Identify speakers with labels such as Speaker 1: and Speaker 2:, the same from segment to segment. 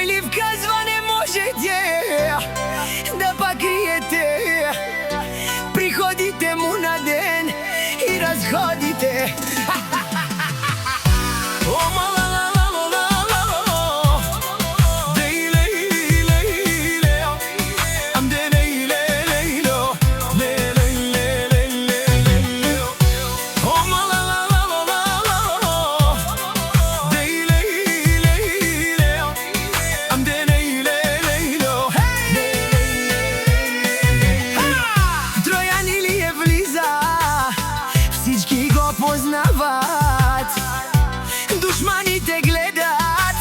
Speaker 1: Ливка зва не можете да покриете. Приходите му на ден и разходите. Душманите гледат,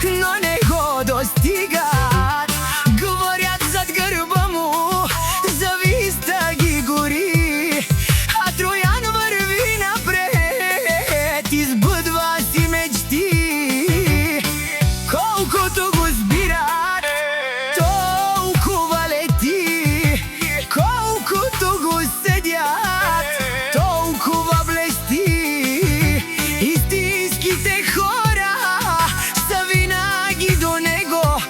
Speaker 1: но не го достигат. Говорят зад гърба му, зависта ги гори, а Троян върви напред, избъдва си мечти. Колкото го сбират, толкова лети, колкото го съдят, толкова блести. Истинските хора са винаги до него,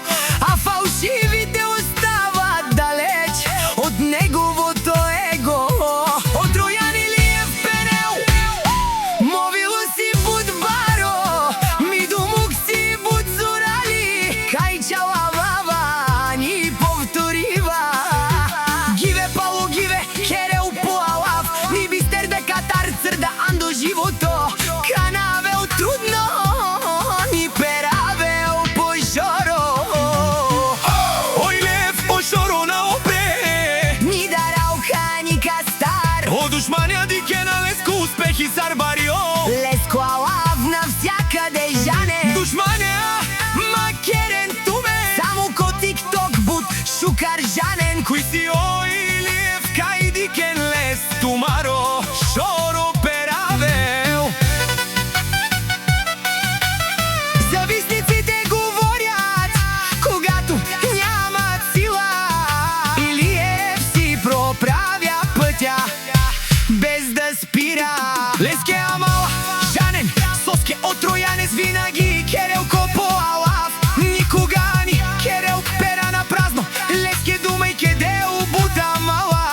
Speaker 1: а фалшивите остават далеч от неговото его. От Троян Илиев пенел, мовило си будбаро, ми думук си будзурали, кай чала вава ни повторива. Гиве пало гиве, херел поалав, ни бистер да катар църда андо живото. Канавел трудно, ни перавел по жоро.
Speaker 2: Ой лев по жоро на опре,
Speaker 1: Ни дарал хани кастар.
Speaker 2: о душманя дике на леско успехи сарбарио.
Speaker 1: Леско алав навсякъде жане.
Speaker 2: Душманя макерен туме,
Speaker 1: Само ко тикток буд шукар жанен.
Speaker 2: кој си ой лев кај дикен лес тумаро шоро перавел.
Speaker 1: Зависниците говорят, когато нямат сила. Илиев си проправя пътя, без да спира.
Speaker 2: Леске амал жанен, соске от Троянец винаги керелко по алав.
Speaker 1: Никога ни керел пера на празно. Леске думайке дел бута мала.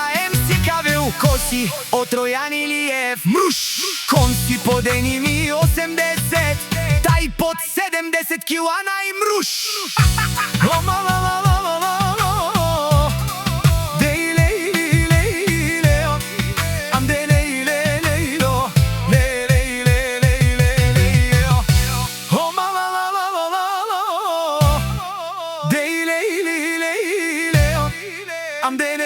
Speaker 1: Си кавел коси от Троян Илиев.
Speaker 2: Мруш!
Speaker 1: Кон си по дени ми 80, тай под 70 кила най-мруш.
Speaker 2: Am de